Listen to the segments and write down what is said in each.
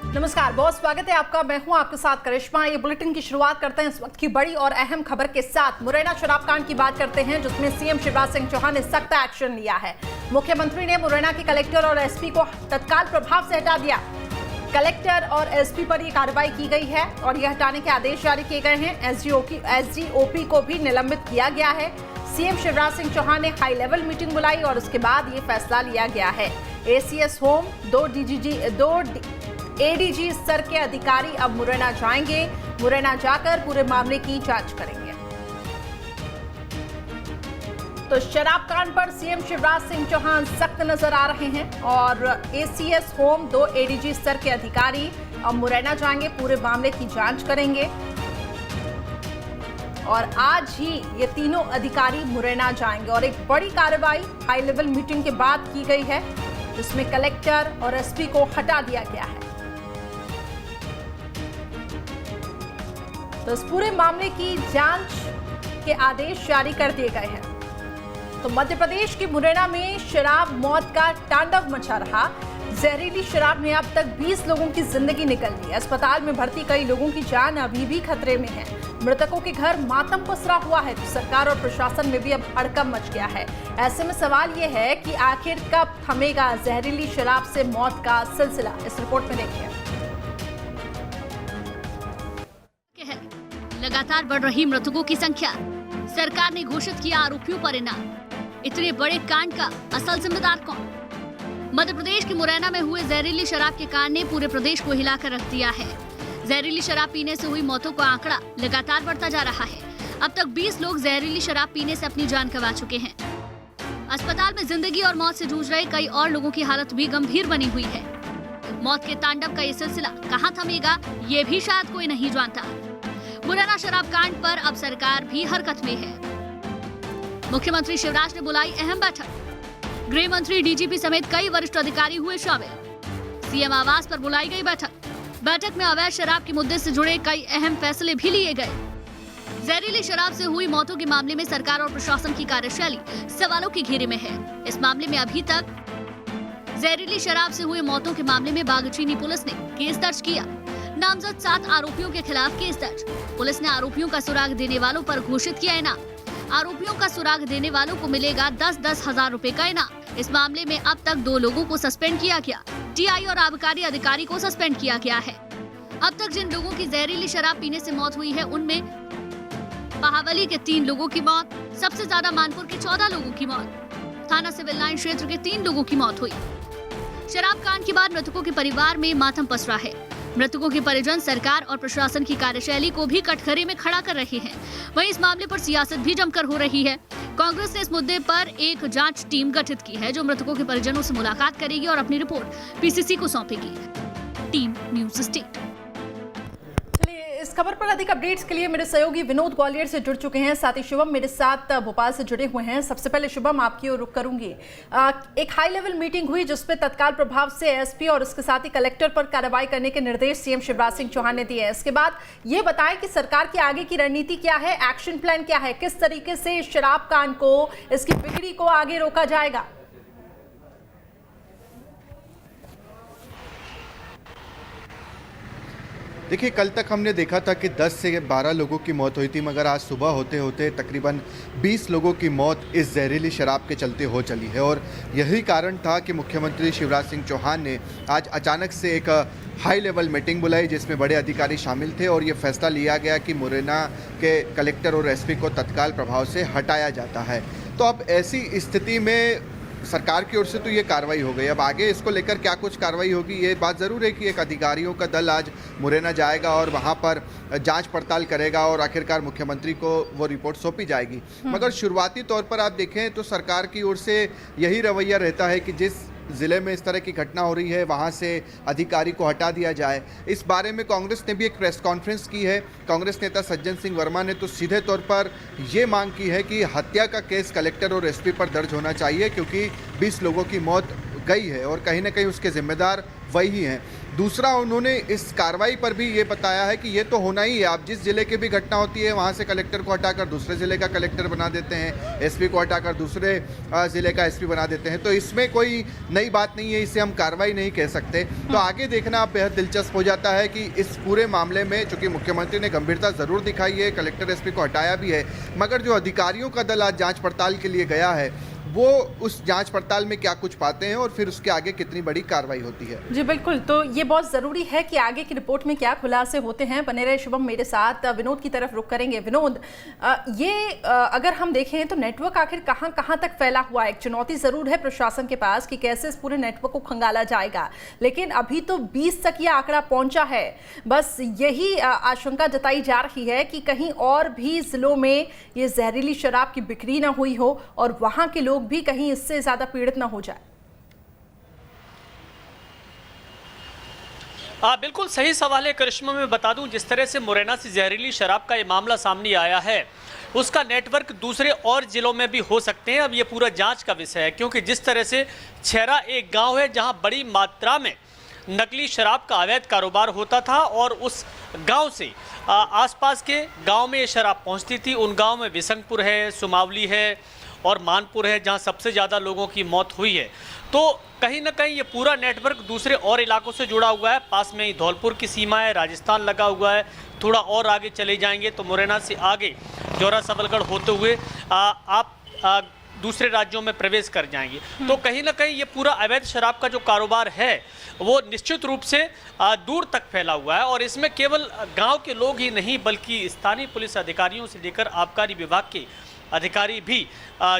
नमस्कार, बहुत स्वागत है आपका। मैं हूं आपके साथ करिश्मा। ये बुलेटिन की शुरुआत करते हैं इस वक्त की बड़ी और अहम खबर के साथ। मुरैना शराब कांड की बात करते हैं, जिसमें सीएम शिवराज सिंह चौहान ने सख्त एक्शन लिया है। मुख्यमंत्री ने मुरैना के कलेक्टर और एसपी को तत्काल प्रभाव से हटा दिया। कलेक्टर और एसपी पर यह कार्रवाई की गई है और यह हटाने के आदेश जारी किए गए हैं। एसडीओपी को भी निलंबित किया गया है। सीएम शिवराज सिंह चौहान ने हाई लेवल मीटिंग बुलाई और उसके बाद ये फैसला लिया गया है। एसीएस होम, दो एडीजी स्तर के अधिकारी अब मुरैना जाएंगे। मुरैना जाकर पूरे मामले की जांच करेंगे। तो शराब कांड पर सीएम शिवराज सिंह चौहान सख्त नजर आ रहे हैं और एसीएस होम, 2 एडीजी स्तर के अधिकारी अब मुरैना जाएंगे, पूरे मामले की जांच करेंगे। और आज ही ये तीनों अधिकारी मुरैना जाएंगे और एक बड़ी कार्रवाई हाई लेवल मीटिंग के बाद की गई है, जिसमें कलेक्टर और एसपी को हटा दिया गया है। तो इस पूरे मामले की जांच के आदेश जारी कर दिए गए हैं। तो मध्य प्रदेश के मुरैना में शराब मौत का तांडव मचा रहा। जहरीली शराब में अब तक 20 लोगों की जिंदगी निकल गई। अस्पताल में भर्ती कई लोगों की जान अभी भी खतरे में है। मृतकों के घर मातम पसरा हुआ है। तो सरकार और प्रशासन में भी अब हड़कंप मच गया है। ऐसे में सवाल यह है कि आखिर कब थमेगा जहरीली शराब से मौत का सिलसिला। इस रिपोर्ट में देखिए। लगातार बढ़ रही मृतकों की संख्या, सरकार ने घोषित किया आरोपियों पर इनाम। इतने बड़े कांड का असल जिम्मेदार कौन? मध्य प्रदेश के मुरैना में हुए जहरीली शराब के कांड ने पूरे प्रदेश को हिलाकर रख दिया है। जहरीली शराब पीने से हुई मौतों का आंकड़ा लगातार बढ़ता जा रहा है। अब तक 20 लोग जहरीली शराब पीने से अपनी जान गंवा चुके हैं। अस्पताल में जिंदगी और मौत से जूझ रहे कई और लोगों की हालत भी गंभीर बनी हुई है। मौत के तांडव का ये सिलसिला कहाँ थमेगा, ये भी शायद कोई नहीं जानता। मुरैना शराब कांड पर अब सरकार भी हरकत में है। मुख्यमंत्री शिवराज ने बुलाई अहम बैठक। गृह मंत्री, डीजीपी समेत कई वरिष्ठ अधिकारी हुए शामिल। सीएम आवास पर बुलाई गई बैठक में अवैध शराब के मुद्दे से जुड़े कई अहम फैसले भी लिए गए। जहरीली शराब से हुई मौतों के मामले में सरकार और प्रशासन की कार्यशैली सवालों के घेरे में है। इस मामले में अभी तक जहरीली शराब से हुई मौतों के मामले में बागचीनी पुलिस ने केस दर्ज किया। नामजद 7 आरोपियों के खिलाफ केस दर्ज। पुलिस ने आरोपियों का सुराग देने वालों पर घोषित किया इनाम। आरोपियों का सुराग देने वालों को मिलेगा 10-10 हजार रुपए का इनाम। इस मामले में अब तक 2 लोगों को सस्पेंड किया गया। टीआई और आबकारी अधिकारी को सस्पेंड किया गया है। अब तक जिन लोगों की जहरीली शराब पीने से मौत हुई है, उनमें बहावली के 3 लोगों की मौत, सबसे ज्यादा मानपुर के 14 लोगों की मौत, थाना सिविल लाइन क्षेत्र के 3 लोगों की मौत हुई। शराब कांड के बाद मृतकों के परिवार में मातम पसरा है। मृतकों के परिजन सरकार और प्रशासन की कार्यशैली को भी कटघरे में खड़ा कर रहे हैं। वहीं इस मामले पर सियासत भी जमकर हो रही है। कांग्रेस ने इस मुद्दे पर एक जांच टीम गठित की है, जो मृतकों के परिजनों से मुलाकात करेगी और अपनी रिपोर्ट पीसीसी को सौंपेगी। Team news state. इस खबर पर अधिक अपडेट्स के लिए मेरे सहयोगी विनोद ग्वालियर से जुड़ चुके हैं, साथ ही शुभम मेरे साथ भोपाल से जुड़े हुए हैं। सबसे पहले शुभम, आपकी ओर रुख करूंगी। एक हाई लेवल मीटिंग हुई जिसपे तत्काल प्रभाव से एसपी और उसके साथ ही कलेक्टर पर कार्रवाई करने के निर्देश सीएम शिवराज सिंह चौहान ने दिए। इसके बाद ये बताएं कि सरकार की आगे की रणनीति क्या है, एक्शन प्लान क्या है, किस तरीके से इस शराब कांड को, इसकी बिक्री को आगे रोका जाएगा। देखिए, कल तक हमने देखा था कि 10 से 12 लोगों की मौत हुई थी, मगर आज सुबह होते होते तकरीबन 20 लोगों की मौत इस जहरीली शराब के चलते हो चली है। और यही कारण था कि मुख्यमंत्री शिवराज सिंह चौहान ने आज अचानक से एक हाई लेवल मीटिंग बुलाई, जिसमें बड़े अधिकारी शामिल थे और ये फैसला लिया गया कि मुरैना के कलेक्टर और एसपी को तत्काल प्रभाव से हटाया जाता है। तो अब ऐसी स्थिति में सरकार की ओर से तो ये कार्रवाई हो गई। अब आगे इसको लेकर क्या कुछ कार्रवाई होगी, ये बात ज़रूर है कि एक अधिकारियों का दल आज मुरैना जाएगा और वहाँ पर जांच पड़ताल करेगा और आखिरकार मुख्यमंत्री को वो रिपोर्ट सौंपी जाएगी। मगर शुरुआती तौर पर आप देखें तो सरकार की ओर से यही रवैया रहता है कि जिस ज़िले में इस तरह की घटना हो रही है वहाँ से अधिकारी को हटा दिया जाए। इस बारे में कांग्रेस ने भी एक प्रेस कॉन्फ्रेंस की है। कांग्रेस नेता सज्जन सिंह वर्मा ने तो सीधे तौर पर ये मांग की है कि हत्या का केस कलेक्टर और एसपी पर दर्ज होना चाहिए, क्योंकि 20 लोगों की मौत गई है और कहीं ना कहीं उसके जिम्मेदार वही हैं। दूसरा, उन्होंने इस कार्रवाई पर भी ये बताया है कि ये तो होना ही है। आप जिस जिले की भी घटना होती है वहाँ से कलेक्टर को हटाकर दूसरे जिले का कलेक्टर बना देते हैं, एसपी को हटाकर दूसरे जिले का एसपी बना देते हैं, तो इसमें कोई नई बात नहीं है, इसे हम कार्रवाई नहीं कह सकते। तो आगे देखना बेहद दिलचस्प हो जाता है कि इस पूरे मामले में, चूंकि मुख्यमंत्री ने गंभीरता जरूर दिखाई है, कलेक्टर एसपी को हटाया भी है, मगर जो अधिकारियों का दल आज जांच पड़ताल के लिए गया है वो उस जांच पड़ताल में क्या कुछ पाते हैं और फिर उसके आगे कितनी बड़ी कार्रवाई होती है। जी बिल्कुल, तो ये बहुत जरूरी है कि आगे की रिपोर्ट में क्या खुलासे होते हैं। बने रहे शुभम मेरे साथ। विनोद की तरफ रुख करेंगे। विनोद, अगर हम देखें तो नेटवर्क आखिर कहां कहां तक फैला हुआ है? एक चुनौती जरूर है प्रशासन के पास कि कैसे इस पूरे नेटवर्क को खंगाला जाएगा, लेकिन अभी तो 20 तक यह आंकड़ा पहुंचा है। बस यही आशंका जताई जा रही है कि कहीं और भी जिलों में ये जहरीली शराब की बिक्री ना हुई हो और वहां के लोग भी कहीं इससे ज्यादा पीड़ित ना हो जाए। बिल्कुल सही सवाल है करिश्मा। मैं बता दूं, जिस तरह से मुरैना से जहरीली शराब का ये मामला सामने आया है, उसका नेटवर्क दूसरे और जिलों में भी हो सकते हैं। अब ये पूरा जांच का विषय है, क्योंकि जिस तरह से छेरा एक गांव है जहां बड़ी मात्रा में नकली शराब का अवैध कारोबार होता था और उस गांव से आसपास के गांव में ये शराब पहुंचती थी। उन गांव में विसंगपुर है, सुमावली है और मानपुर है, जहां सबसे ज़्यादा लोगों की मौत हुई है। तो कहीं ना कहीं ये पूरा नेटवर्क दूसरे और इलाकों से जुड़ा हुआ है। पास में ही धौलपुर की सीमा है, राजस्थान लगा हुआ है। थोड़ा और आगे चले जाएंगे तो मुरैना से आगे जौरा सबलगढ़ होते हुए आप दूसरे राज्यों में प्रवेश कर जाएंगे। तो कहीं ना कहीं ये पूरा अवैध शराब का जो कारोबार है वो निश्चित रूप से दूर तक फैला हुआ है। और इसमें केवल गांव के लोग ही नहीं, बल्कि स्थानीय पुलिस अधिकारियों से लेकर आबकारी विभाग के अधिकारी भी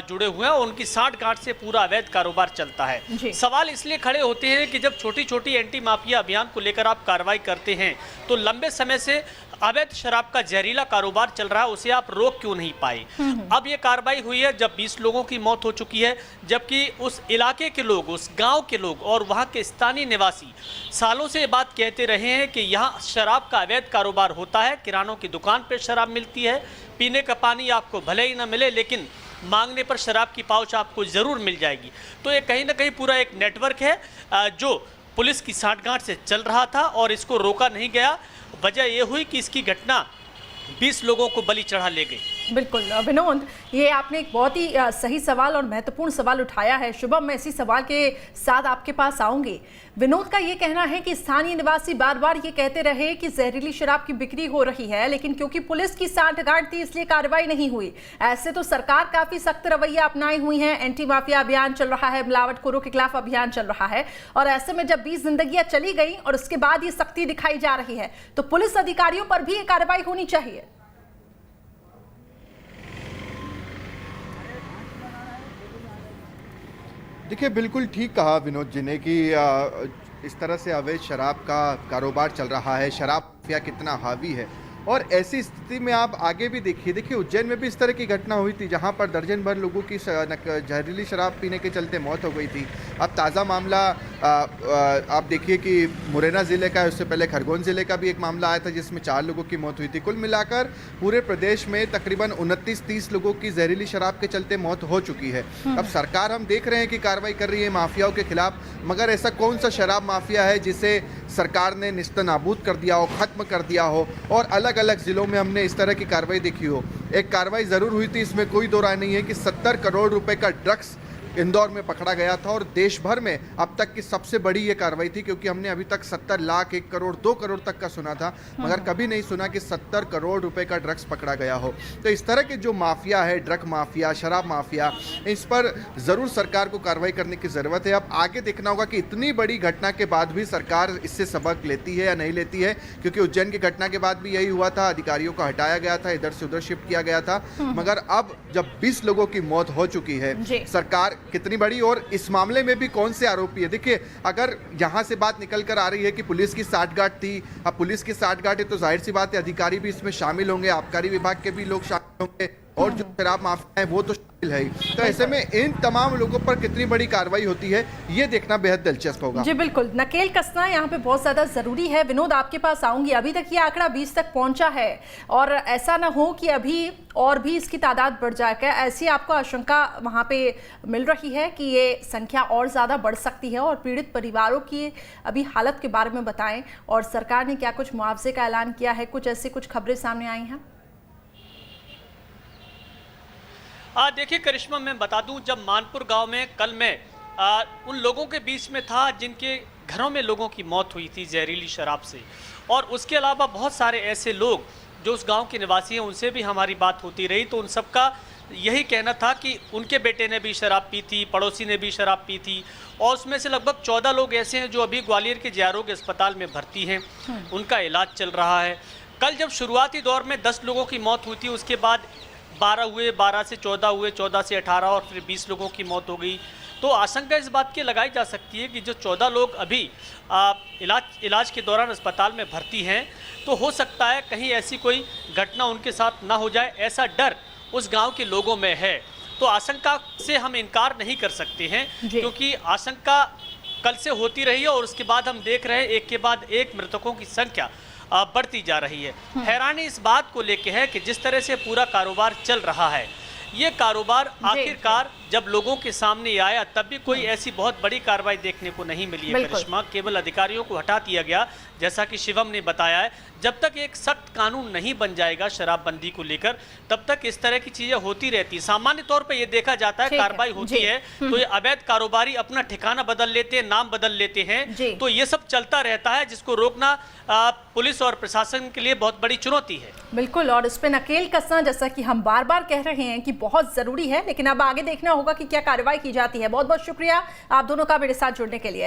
जुड़े हुए हैं। उनकी साठगांठ से पूरा अवैध कारोबार चलता है। सवाल इसलिए खड़े होते हैं कि जब छोटी छोटी एंटी माफिया अभियान को लेकर आप कार्रवाई करते हैं तो लंबे समय से अवैध शराब का जहरीला कारोबार चल रहा है, उसे आप रोक क्यों नहीं पाए? अब ये कार्रवाई हुई है जब 20 लोगों की मौत हो चुकी है, जबकि उस इलाके के लोग, उस गांव के लोग और वहां के स्थानीय निवासी सालों से ये बात कहते रहे हैं कि यहाँ शराब का अवैध कारोबार होता है। किरानों की दुकान पर शराब मिलती है, पीने का पानी आपको भले ही ना मिले, लेकिन मांगने पर शराब की पाउच आपको जरूर मिल जाएगी। तो ये कहीं ना कहीं पूरा एक नेटवर्क है जो पुलिस की साठगांठ से चल रहा था और इसको रोका नहीं गया। वजह यह हुई कि इसकी घटना 20 लोगों को बलि चढ़ा ले गई। बिल्कुल विनोद, ये आपने एक बहुत ही सही सवाल और महत्वपूर्ण सवाल उठाया है। शुभम, मैं इसी सवाल के साथ आपके पास आऊंगी। विनोद का ये कहना है कि स्थानीय निवासी बार बार ये कहते रहे कि जहरीली शराब की बिक्री हो रही है, लेकिन क्योंकि पुलिस की साठगांठ थी इसलिए कार्रवाई नहीं हुई। ऐसे तो सरकार काफी सख्त रवैया अपनाई हुई है, एंटी माफिया अभियान चल रहा है, मिलावटखोरों के खिलाफ अभियान चल रहा है, और ऐसे में जब 20 जिंदगियां चली गई और उसके बाद ये सख्ती दिखाई जा रही है तो पुलिस अधिकारियों पर भी ये कार्रवाई होनी चाहिए। देखिए, बिल्कुल ठीक कहा विनोद जी ने कि इस तरह से अवैध शराब का कारोबार चल रहा है, शराब माफिया कितना हावी है। और ऐसी स्थिति में आप आगे भी देखिए उज्जैन में भी इस तरह की घटना हुई थी जहां पर दर्जन भर लोगों की जहरीली शराब पीने के चलते मौत हो गई थी। अब ताज़ा मामला आप देखिए कि मुरैना ज़िले का है, उससे पहले खरगोन ज़िले का भी एक मामला आया था जिसमें 4 लोगों की मौत हुई थी। कुल मिलाकर पूरे प्रदेश में तकरीबन 29-30 लोगों की जहरीली शराब के चलते मौत हो चुकी है। अब सरकार, हम देख रहे हैं कि कार्रवाई कर रही है माफियाओं के खिलाफ, मगर ऐसा कौन सा शराब माफिया है जिसे सरकार ने निस्तनाबूद कर दिया हो, खत्म कर दिया हो और अलग अलग जिलों में हमने इस तरह की कार्रवाई देखी हो? एक कार्रवाई जरूर हुई थी, इसमें कोई दो राय नहीं है कि 70 करोड़ रुपए का ड्रग्स इंदौर में पकड़ा गया था और देश भर में अब तक की सबसे बड़ी ये कार्रवाई थी, क्योंकि हमने अभी तक 70 लाख, 1 करोड़, 2 करोड़ तक का सुना था, मगर कभी नहीं सुना कि 70 करोड़ रुपए का ड्रग्स पकड़ा गया हो। तो इस तरह के जो माफिया है, ड्रग माफिया, शराब माफिया, इस पर जरूर सरकार को कार्रवाई करने की जरूरत है। अब आगे देखना होगा कि इतनी बड़ी घटना के बाद भी सरकार इससे सबक लेती है या नहीं लेती है, क्योंकि उज्जैन की घटना के बाद भी यही हुआ था, अधिकारियों को हटाया गया था, इधर से उधर शिफ्ट किया गया था, मगर अब जब 20 लोगों की मौत हो चुकी है, सरकार कितनी बड़ी, और इस मामले में भी कौन से आरोपी है? देखिए, अगर यहां से बात निकल कर आ रही है कि पुलिस की साठगांठ थी, अब पुलिस की साठगांठ है तो जाहिर सी बात है अधिकारी भी इसमें शामिल होंगे, आबकारी विभाग के भी लोग शामिल होंगे, और जो शराब माफिया है वो तो शामिल है ही। तो ऐसे में इन तमाम लोगों पर कितनी बड़ी कार्रवाई होती है ये देखना बेहद दिलचस्प होगा। जी बिल्कुल, नकेल कसना यहाँ पे बहुत ज्यादा जरूरी है। विनोद, आपके पास आऊंगी। अभी तक ये आंकड़ा 20 तक पहुंचा है और ऐसा ना हो कि अभी और भी इसकी तादाद बढ़ जाएगा, ऐसी आपको आशंका वहां पे मिल रही है कि ये संख्या और ज्यादा बढ़ सकती है? और पीड़ित परिवारों की अभी हालत के बारे में बताएं, और सरकार ने क्या कुछ मुआवजे का ऐलान किया है? कुछ ऐसी कुछ खबरें सामने आई हैं? देखिए करिश्मा, मैं बता दूं, जब मानपुर गांव में कल मैं उन लोगों के बीच में था जिनके घरों में लोगों की मौत हुई थी जहरीली शराब से, और उसके अलावा बहुत सारे ऐसे लोग जो उस गांव के निवासी हैं, उनसे भी हमारी बात होती रही, तो उन सबका यही कहना था कि उनके बेटे ने भी शराब पी थी, पड़ोसी ने भी शराब पी थी, और उसमें से लगभग 14 लोग ऐसे हैं जो अभी ग्वालियर के जे आरोग्य अस्पताल में भर्ती हैं, उनका इलाज चल रहा है। कल जब शुरुआती दौर में 10 लोगों की मौत हुई थी, उसके बाद 12 हुए, 12 से 14 हुए, 14 से 18 और फिर 20 लोगों की मौत हो गई। तो आशंका इस बात की लगाई जा सकती है कि जो 14 लोग अभी इलाज के दौरान अस्पताल में भर्ती हैं, तो हो सकता है कहीं ऐसी कोई घटना उनके साथ ना हो जाए, ऐसा डर उस गांव के लोगों में है। तो आशंका से हम इनकार नहीं कर सकते हैं, क्योंकि आशंका कल से होती रही है और उसके बाद हम देख रहे हैं एक के बाद एक मृतकों की संख्या बढ़ती जा रही है। हैरानी इस बात को लेके है कि जिस तरह से पूरा कारोबार चल रहा है, ये कारोबार आखिरकार जब लोगों के सामने आया तब भी कोई ऐसी बहुत बड़ी कार्रवाई देखने को नहीं मिली है करिश्मा। केवल अधिकारियों को हटा दिया गया, जैसा कि शिवम ने बताया है। जब तक एक सख्त कानून नहीं बन जाएगा शराबबंदी को लेकर, तब तक इस तरह की चीजें होती रहती है। सामान्य तौर पर यह देखा जाता है, कार्रवाई होती है तो ये अवैध कारोबारी अपना ठिकाना बदल लेते हैं, नाम बदल लेते हैं, तो ये सब चलता रहता है, जिसको रोकना पुलिस और प्रशासन के लिए बहुत बड़ी चुनौती है। बिल्कुल, और इस पे नकेल कसना, जैसा कि हम बार बार कह रहे हैं कि बहुत जरूरी है, लेकिन अब आगे देखना होगा कि क्या कार्रवाई की जाती है। बहुत बहुत शुक्रिया आप दोनों का मेरे साथ जुड़ने के लिए।